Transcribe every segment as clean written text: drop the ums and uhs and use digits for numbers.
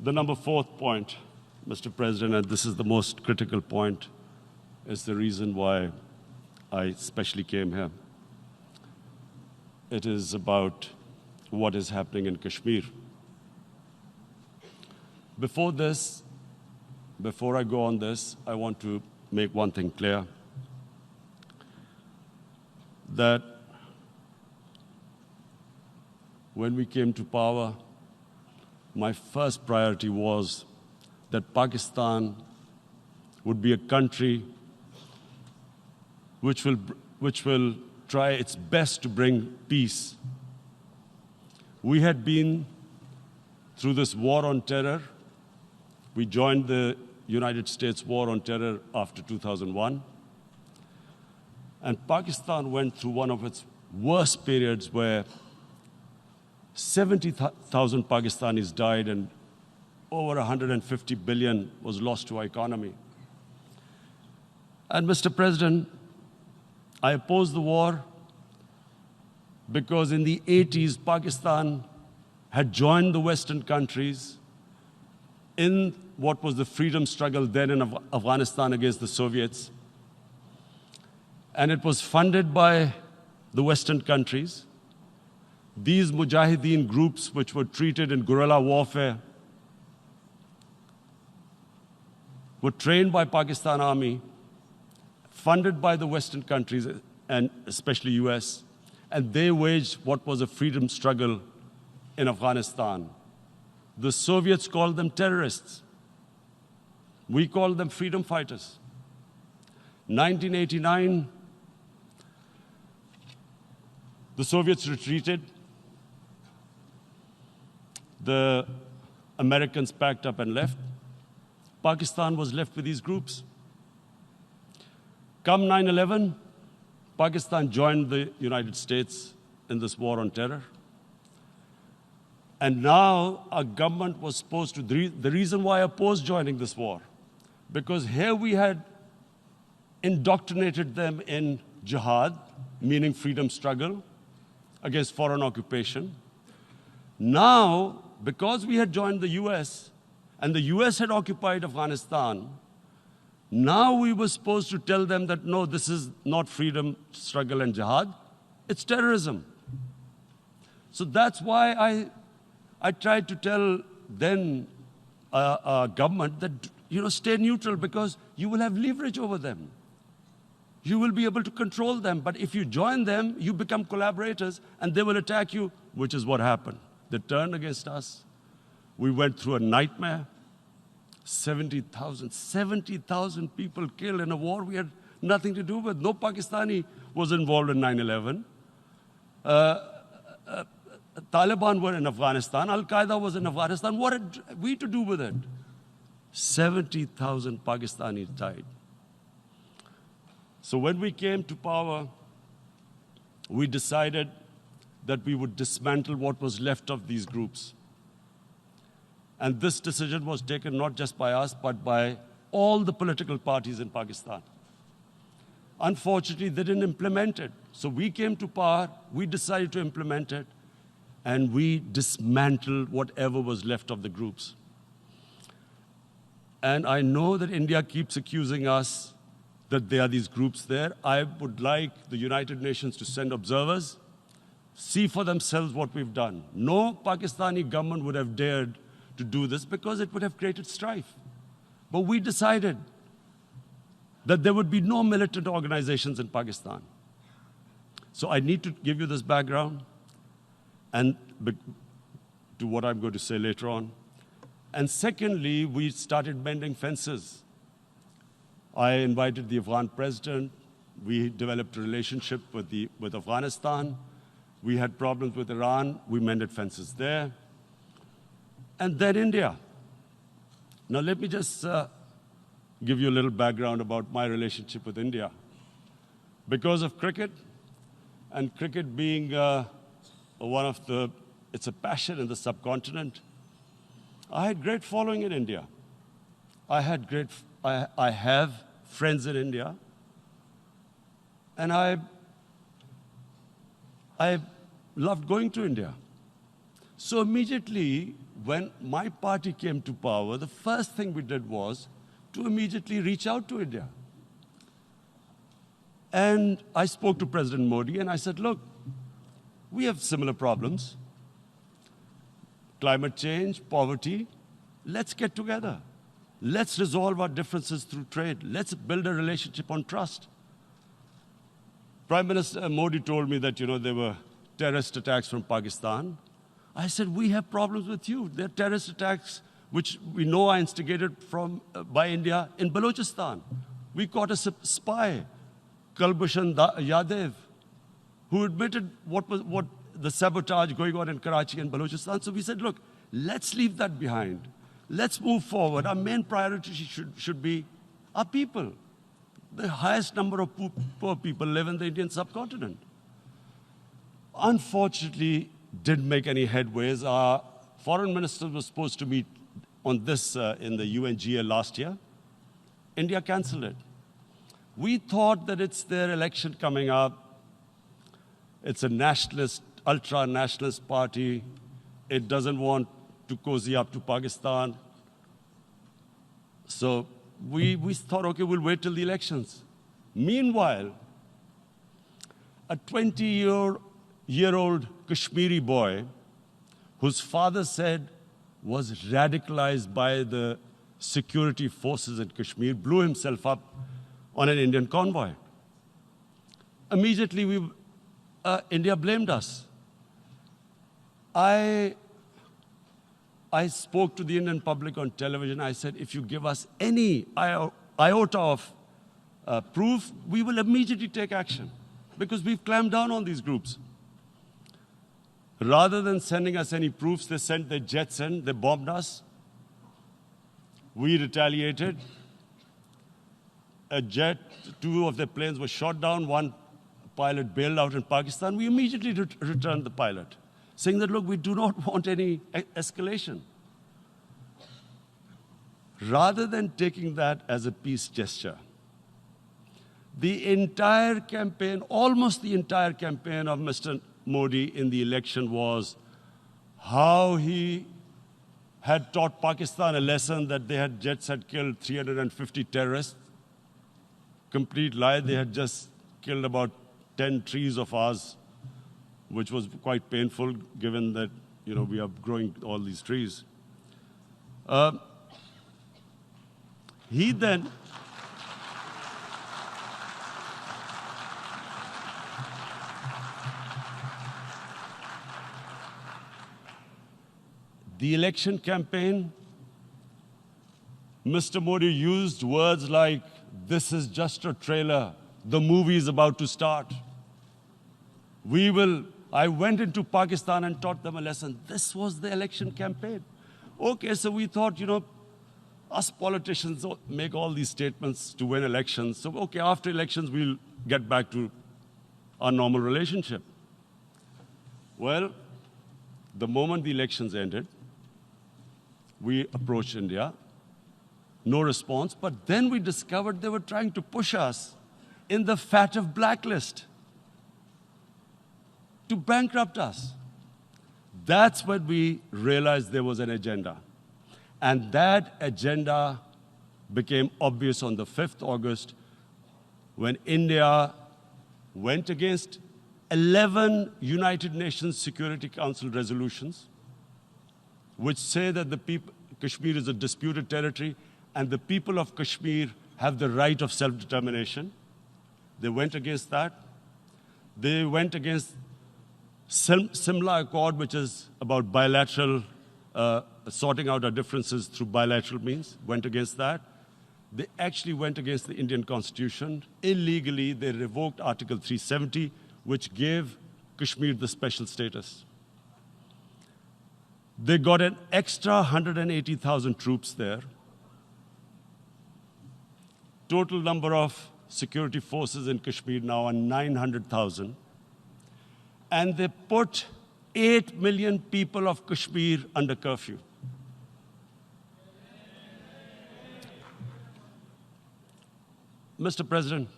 The number fourth point, Mr. President, and this is the most critical point, is the reason why I especially came here. It is about what is happening in Kashmir. Before I go on this, I want to make one thing clear, that when we came to power, my first priority was that Pakistan would be a country which will try its best to bring peace. We had been through this war on terror. We joined the United States war on terror after 2001. And Pakistan went through one of its worst periods where 70,000 Pakistanis died and over 150 billion was lost to our economy. And Mr. President, I opposed the war because in the 80s, Pakistan had joined the Western countries in what was the freedom struggle then in Afghanistan against the Soviets. And it was funded by the Western countries. These Mujahideen groups, which were treated in guerrilla warfare, were trained by Pakistan Army, funded by the Western countries, and especially US, and they waged what was a freedom struggle in Afghanistan. The Soviets called them terrorists. We called them freedom fighters. 1989, the Soviets retreated. The Americans packed up and left. Pakistan was left with these groups. Come 9/11, Pakistan joined the United States in this war on terror. And now our government was supposed to, the reason why I opposed joining this war, because here we had indoctrinated them in jihad, meaning freedom struggle against foreign occupation. Now, because we had joined the US and the US had occupied Afghanistan, now we were supposed to tell them that, no, this is not freedom struggle and jihad, it's terrorism. So that's why I tried to tell then government that, stay neutral because you will have leverage over them. You will be able to control them. But if you join them, you become collaborators and they will attack you, which is what happened. They turned against us. We went through a nightmare. 70,000 people killed in a war we had nothing to do with. No Pakistani was involved in 9/11. Taliban were in Afghanistan. Al-Qaeda was in Afghanistan. What had we to do with it? 70,000 Pakistanis died. So when we came to power, we decided that we would dismantle what was left of these groups. And this decision was taken not just by us, but by all the political parties in Pakistan. Unfortunately, they didn't implement it. So we came to power, we decided to implement it, and we dismantled whatever was left of the groups. And I know that India keeps accusing us that there are these groups there. I would like the United Nations to send observers, see for themselves what we've done. No Pakistani government would have dared to do this because it would have created strife. But we decided that there would be no militant organizations in Pakistan. So I need to give you this background and to what I'm going to say later on. And secondly, we started mending fences. I invited the Afghan president. We developed a relationship with Afghanistan. We had problems with Iran. We mended fences there. And then India. Now let me just give you a little background about my relationship with India. Because of cricket, and cricket being it's a passion in the subcontinent, I had great following in India. I have friends in India, and I loved going to India. So immediately, when my party came to power, the first thing we did was to immediately reach out to India. And I spoke to President Modi and I said, look, we have similar problems. Climate change, poverty, let's get together. Let's resolve our differences through trade. Let's build a relationship on trust. Prime Minister Modi told me that, there were terrorist attacks from Pakistan. I said, we have problems with you. There are terrorist attacks which we know are instigated by India in Balochistan. We caught a spy, Kulbhushan Yadav, who admitted what the sabotage going on in Karachi and Balochistan. So we said, look, let's leave that behind. Let's move forward. Our main priority should be our people. The highest number of poor people live in the Indian subcontinent. Unfortunately, didn't make any headways. Our foreign ministers were supposed to meet on this in the UNGA last year. India canceled it. We thought that it's their election coming up. It's a nationalist, ultra-nationalist party. It doesn't want to cozy up to Pakistan. So we thought, okay, we'll wait till the elections. Meanwhile, a 20-year-old Kashmiri boy, whose father said was radicalized by the security forces in Kashmir, blew himself up on an Indian convoy. Immediately, India blamed us. I spoke to the Indian public on television. I said, if you give us any iota of proof, we will immediately take action because we've clamped down on these groups. Rather than sending us any proofs, they sent their jets in, they bombed us. We retaliated. A jet, 2 of their planes were shot down, 1 pilot bailed out in Pakistan. We immediately returned the pilot, saying that, look, we do not want any escalation. Rather than taking that as a peace gesture, the entire campaign, almost the entire campaign of Mr. Modi in the election was how he had taught Pakistan a lesson that jets had killed 350 terrorists. Complete lie, they had just killed about 10 trees of ours, which was quite painful given that, we are growing all these trees. He then the election campaign, Mr. Modi used words like, this is just a trailer. The movie is about to start. I went into Pakistan and taught them a lesson. This was the election campaign. Okay, so we thought, us politicians make all these statements to win elections. So, okay, after elections, we'll get back to our normal relationship. Well, the moment the elections ended, we approached India. No response, but then we discovered they were trying to push us in the FATF blacklist to bankrupt us. That's when we realized there was an agenda. And that agenda became obvious on the 5th August when India went against 11 United Nations Security Council resolutions which say that Kashmir is a disputed territory and the people of Kashmir have the right of self-determination. They went against that. They went against Simla Accord, which is about bilateral, sorting out our differences through bilateral means, went against that. They actually went against the Indian Constitution. Illegally, they revoked Article 370, which gave Kashmir the special status. They got an extra 180,000 troops there. Total number of security forces in Kashmir now are 900,000. And they put 8 million people of Kashmir under curfew. Mr. President,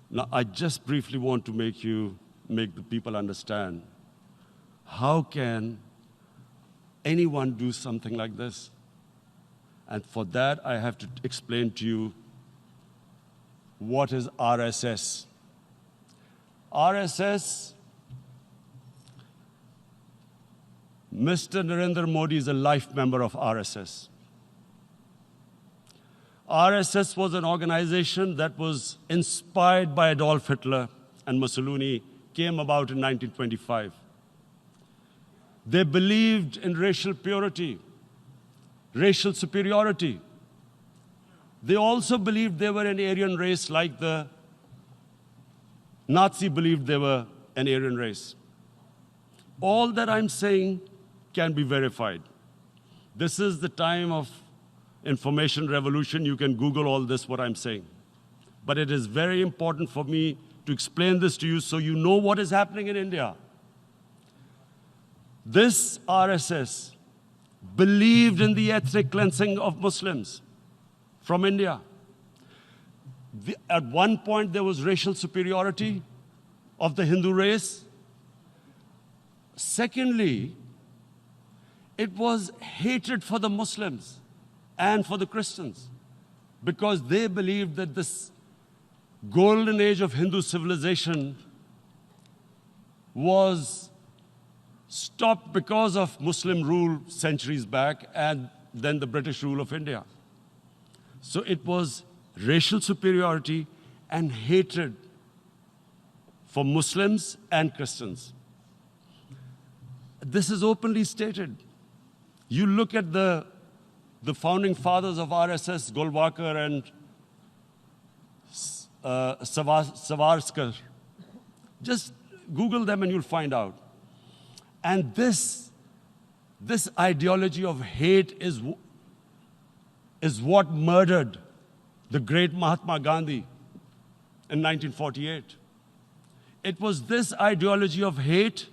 now I just briefly want to make the people understand how can anyone do something like this? And for that, I have to explain to you what is RSS. RSS, Mr. Narendra Modi is a life member of RSS. RSS was an organization that was inspired by Adolf Hitler and Mussolini, came about in 1925. They believed in racial purity, racial superiority. They also believed they were an Aryan race like the Nazi believed they were an Aryan race. All that I'm saying can be verified. This is the time of information revolution. You can Google all this, what I'm saying. But it is very important for me to explain this to you so you know what is happening in India. This RSS believed in the ethnic cleansing of Muslims from India. At one point, there was racial superiority of the Hindu race. Secondly, it was hatred for the Muslims and for the Christians because they believed that this golden age of Hindu civilization was stopped because of Muslim rule centuries back and then the British rule of India. So it was racial superiority and hatred for Muslims and Christians. This is openly stated. You look at the founding fathers of RSS, Golwalkar and Savarkar. Just Google them and you'll find out. And this ideology of hate is what murdered the great Mahatma Gandhi in 1948. It was this ideology of hate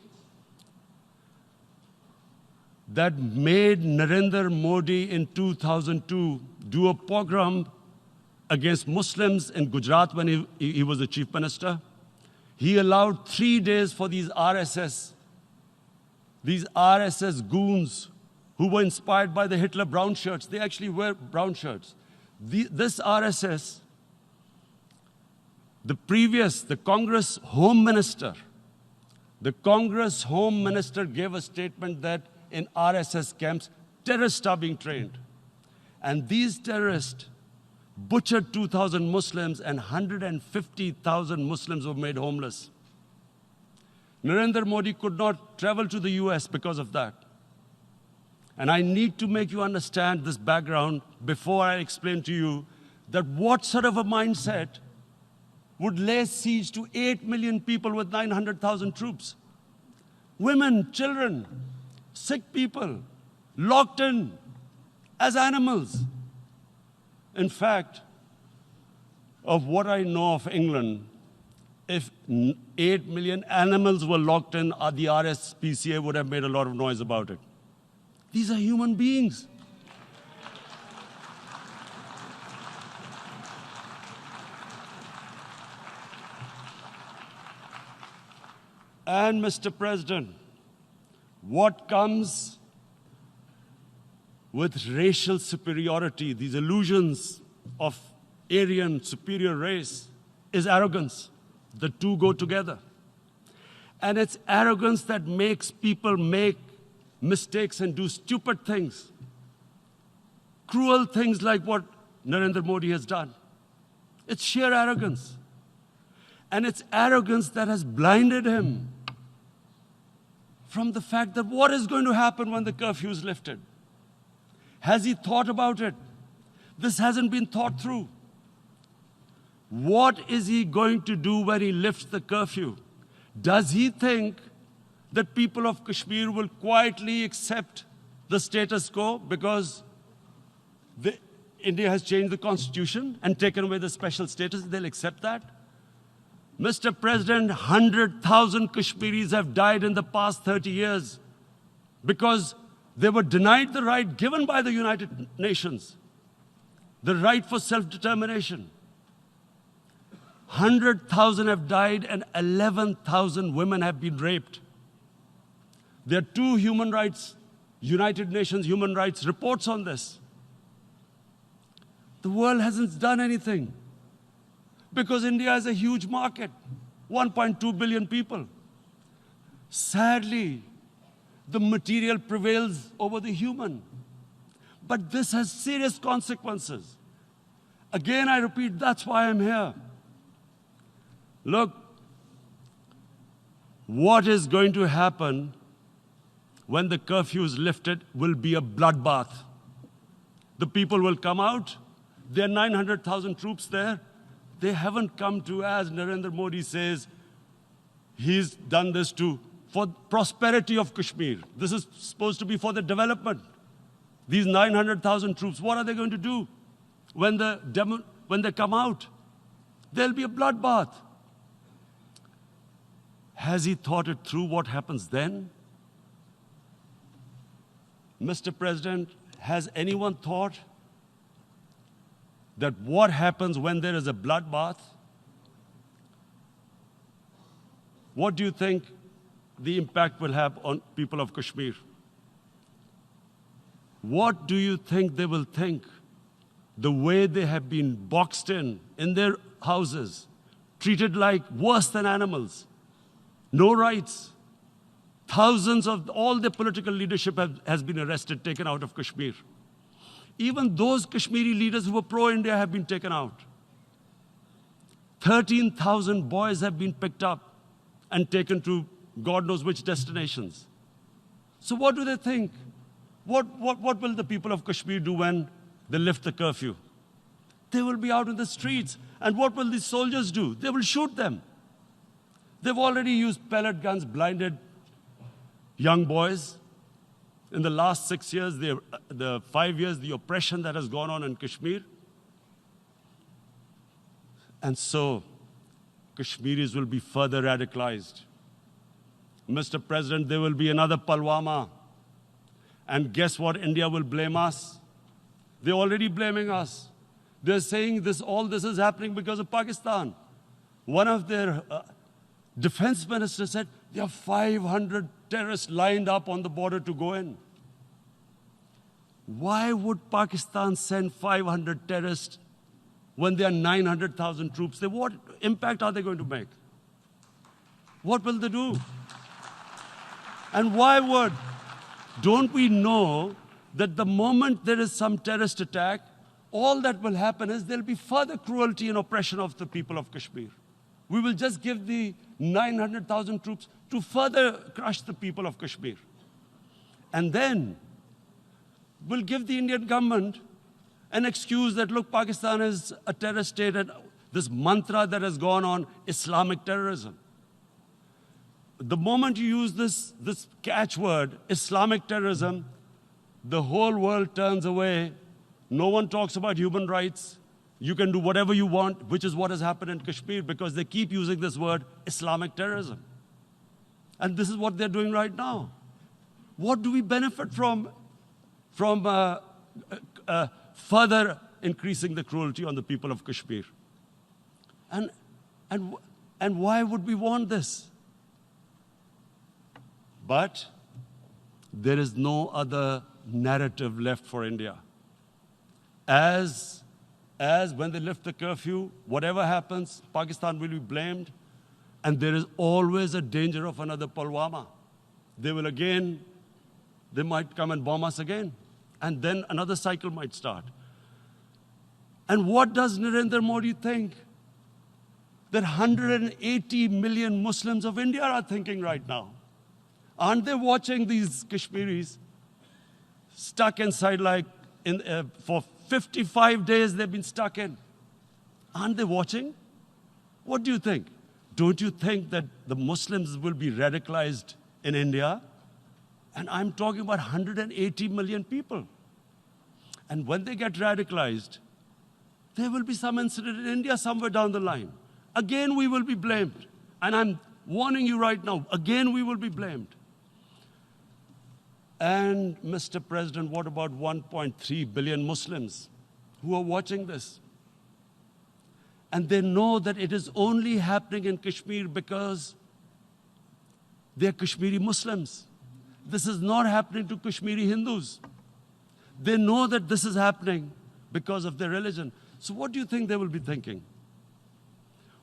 that made Narendra Modi in 2002 do a pogrom against Muslims in Gujarat when he was the chief minister. He allowed 3 days for these RSS goons who were inspired by the Hitler brown shirts. They actually wear brown shirts. This RSS, the Congress Home Minister gave a statement that in RSS camps, terrorists are being trained. And these terrorists butchered 2,000 Muslims and 150,000 Muslims were made homeless. Narendra Modi could not travel to the US because of that. And I need to make you understand this background before I explain to you that what sort of a mindset would lay siege to 8 million people with 900,000 troops. Women, children, sick people, locked in as animals. In fact, of what I know of England, if 8 million animals were locked in, the RSPCA would have made a lot of noise about it. These are human beings. And Mr. President, what comes with racial superiority, these illusions of Aryan superior race, is arrogance. The two go together. And it's arrogance that makes people make mistakes and do stupid things. Cruel things like what Narendra Modi has done. It's sheer arrogance. And it's arrogance that has blinded him from the fact that what is going to happen when the curfew is lifted? Has he thought about it? This hasn't been thought through. What is he going to do when he lifts the curfew? Does he think that people of Kashmir will quietly accept the status quo because India has changed the constitution and taken away the special status? They'll accept that? Mr. President, 100,000 Kashmiris have died in the past 30 years because they were denied the right given by the United Nations, the right for self-determination. 100,000 have died and 11,000 women have been raped. There are 2 human rights United Nations human rights reports on this. The world hasn't done anything because India is a huge market, 1.2 billion people. Sadly, the material prevails over the human. But this has serious consequences. Again, I repeat, that's why I'm here. Look, what is going to happen when the curfew is lifted will be a bloodbath. The people will come out. There are 900,000 troops there. They haven't come to, as Narendra Modi says, he's done this for prosperity of Kashmir. This is supposed to be for the development. These 900,000 troops, what are they going to do when they come out? There'll be a bloodbath. Has he thought it through what happens then? Mr. President, has anyone thought that what happens when there is a bloodbath? What do you think the impact will have on people of Kashmir? What do you think they will think? The way they have been boxed in their houses, treated like worse than animals, no rights. Thousands of all the political leadership has been arrested, taken out of Kashmir. Even those Kashmiri leaders who were pro-India have been taken out. 13,000 boys have been picked up and taken to God knows which destinations. So what do they think? What will the people of Kashmir do when they lift the curfew? They will be out in the streets. And what will these soldiers do? They will shoot them. They've already used pellet guns, blinded young boys. In the last 6 years, the 5 years, the oppression that has gone on in Kashmir. And so, Kashmiris will be further radicalized. Mr. President, there will be another Pulwama. And guess what? India will blame us. They're already blaming us. They're saying all this is happening because of Pakistan. One of their defense ministers said, there are 500 terrorists lined up on the border to go in. Why would Pakistan send 500 terrorists when there are 900,000 troops? What impact are they going to make? What will they do? And why would? Don't we know that the moment there is some terrorist attack, all that will happen is there'll be further cruelty and oppression of the people of Kashmir. We will just give the 900,000 troops to further crush the people of Kashmir. And then we'll give the Indian government an excuse that, look, Pakistan is a terrorist state, and this mantra that has gone on, Islamic terrorism. The moment you use this catchword, Islamic terrorism, the whole world turns away. No one talks about human rights. You can do whatever you want, which is what has happened in Kashmir, because they keep using this word, Islamic terrorism. And this is what they're doing right now. What do we benefit from further increasing the cruelty on the people of Kashmir? And why would we want this? But there is no other narrative left for India. As when they lift the curfew, whatever happens, Pakistan will be blamed, and there is always a danger of another Pulwama. They might come and bomb us again, and then another cycle might start. And what does Narendra Modi think? That 180 million Muslims of India are thinking right now. Aren't they watching these Kashmiris stuck inside for 55 days they've been stuck in? Aren't they watching? What do you think? Don't you think that the Muslims will be radicalized in India? And I'm talking about 180 million people. And when they get radicalized, there will be some incident in India somewhere down the line. Again, we will be blamed. And I'm warning you right now, again, we will be blamed. And Mr. President, what about 1.3 billion Muslims who are watching this? And they know that it is only happening in Kashmir because they're Kashmiri Muslims. this is not happening to Kashmiri Hindus. They know that this is happening because of their religion. So what do you think they will be thinking?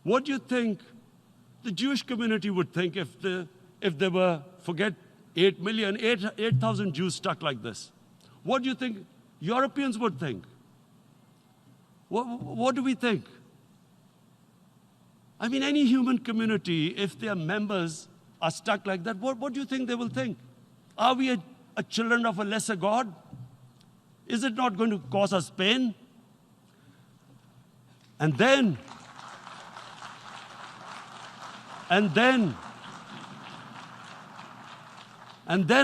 What do you think the Jewish community would think if there were, forget 8 million, 8,000 Jews stuck like this? What do you think Europeans would think? What do we think? I mean, any human community, if their members are stuck like that, what do you think they will think? Are we a children of a lesser God? Is it not going to cause us pain? And then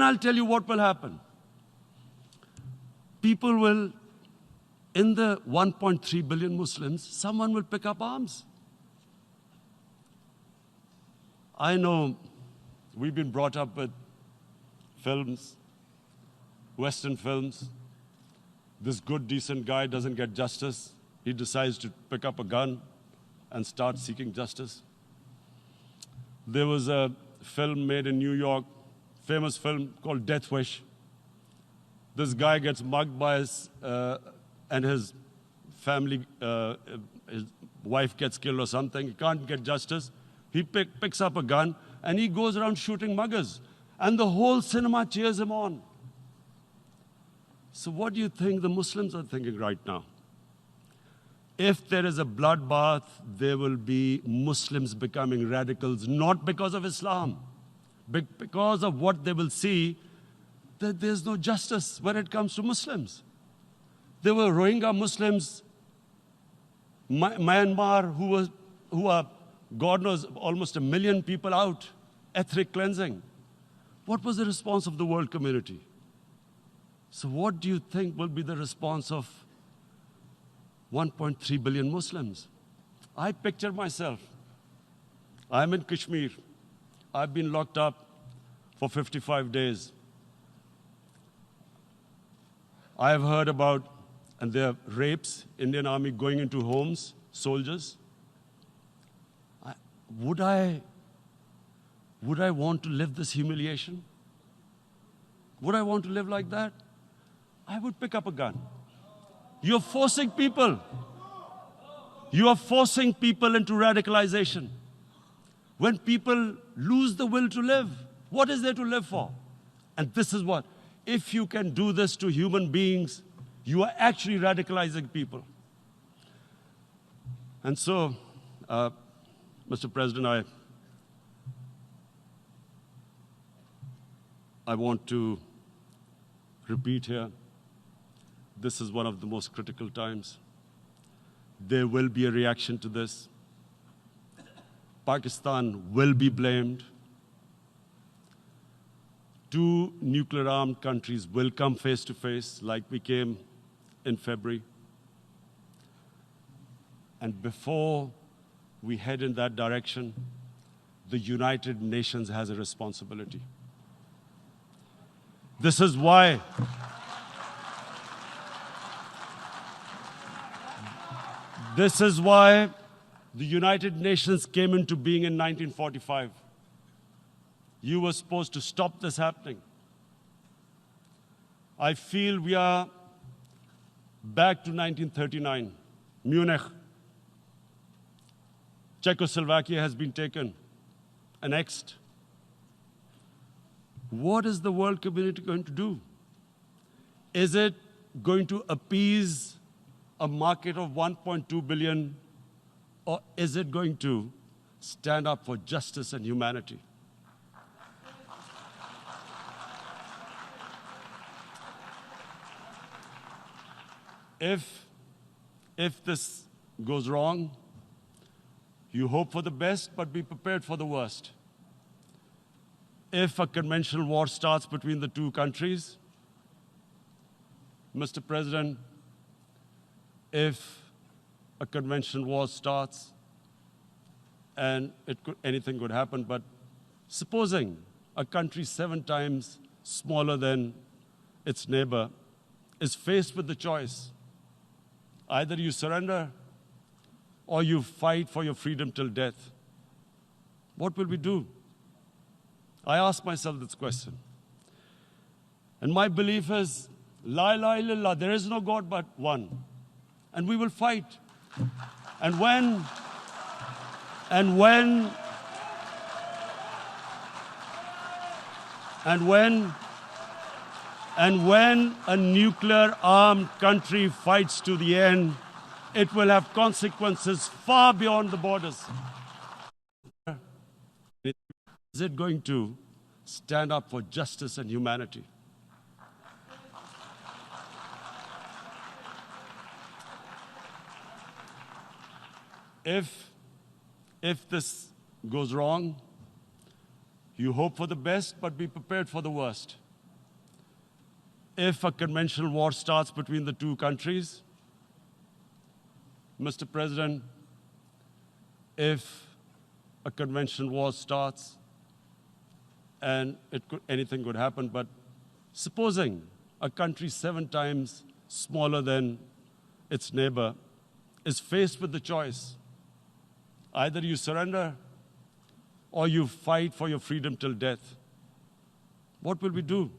I'll tell you what will happen. People will, in the 1.3 billion Muslims, someone will pick up arms. I know we've been brought up with films, Western films. This good, decent guy doesn't get justice. He decides to pick up a gun and start seeking justice. There was a film made in New York, famous film called Death Wish. This guy gets mugged by and his family, his wife gets killed or something. He can't get justice. He picks up a gun and he goes around shooting muggers. And the whole cinema cheers him on. So what do you think the Muslims are thinking right now? If there is a bloodbath, there will be Muslims becoming radicals, not because of Islam, but because of what they will see, that there's no justice when it comes to Muslims. There were Rohingya Muslims, Myanmar, who are, God knows, almost 1 million people out, ethnic cleansing. What was the response of the world community? So what do you think will be the response of 1.3 billion Muslims? I picture myself. I'm in Kashmir. I've been locked up for 55 days. I have heard about, and there are rapes, Indian Army going into homes, soldiers. Would I want to live this humiliation? Would I want to live like that? I would pick up a gun. You're forcing people. You are forcing people into radicalization. When people lose the will to live, what is there to live for? And this is what, if you can do this to human beings, you are actually radicalizing people. And so, Mr. President, I want to repeat here, this is one of the most critical times. There will be a reaction to this. Pakistan will be blamed. 2 nuclear-armed countries will come face to face like we came in February. And before we head in that direction, the United Nations has a responsibility. This is why the United Nations came into being in 1945. You were supposed to stop this happening. I feel we are back to 1939, Munich. Czechoslovakia has been taken, annexed. What is the world community going to do? Is it going to appease a market of 1.2 billion, or is it going to stand up for justice and humanity? If this goes wrong, you hope for the best, but be prepared for the worst. If a conventional war starts between the 2 countries, Mr. President, if a conventional war starts, and anything could happen, but supposing a country 7 times smaller than its neighbor is faced with the choice, either you surrender or you fight for your freedom till death, what will we do? I ask myself this question. And my belief is, La ilaha illallah, there is no God but one. And we will fight. And when a nuclear-armed country fights to the end, it will have consequences far beyond the borders. Is it going to stand up for justice and humanity? If this goes wrong, you hope for the best, but be prepared for the worst. If a conventional war starts between the two countries, Mr. President, if a conventional war starts, and anything could happen, but supposing a country 7 times smaller than its neighbor is faced with the choice, either you surrender or you fight for your freedom till death, what will we do?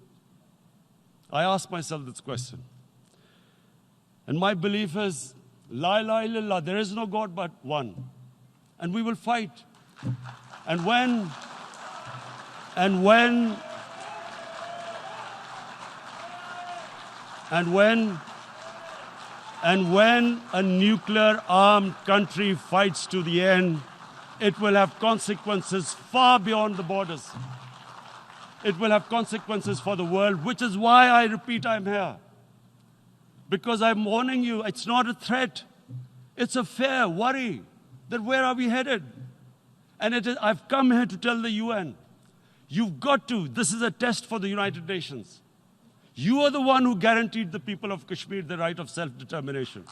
I ask myself this question. And my belief is, La ilaha illallah, there is no God but one. And we will fight. And when a nuclear-armed country fights to the end, it will have consequences far beyond the borders. It will have consequences for the world, which is why I repeat I'm here. Because I'm warning you, it's not a threat. It's a fair worry that where are we headed? And I've come here to tell the UN, you've got to, this is a test for the United Nations. You are the one who guaranteed the people of Kashmir the right of self-determination.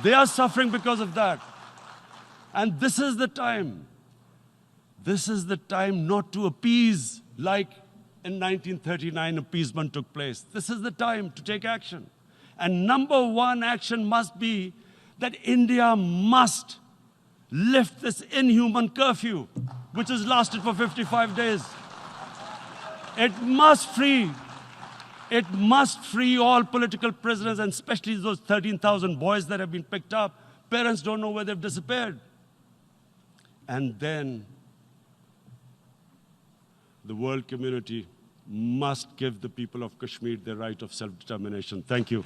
They are suffering because of that. And this is the time. This is the time not to appease like in 1939 appeasement took place. This is the time to take action. And number one action must be that India must lift this inhuman curfew, which has lasted for 55 days. It must free all political prisoners, and especially those 13,000 boys that have been picked up. Parents don't know where they've disappeared. And then the world community must give the people of Kashmir their right of self-determination. Thank you.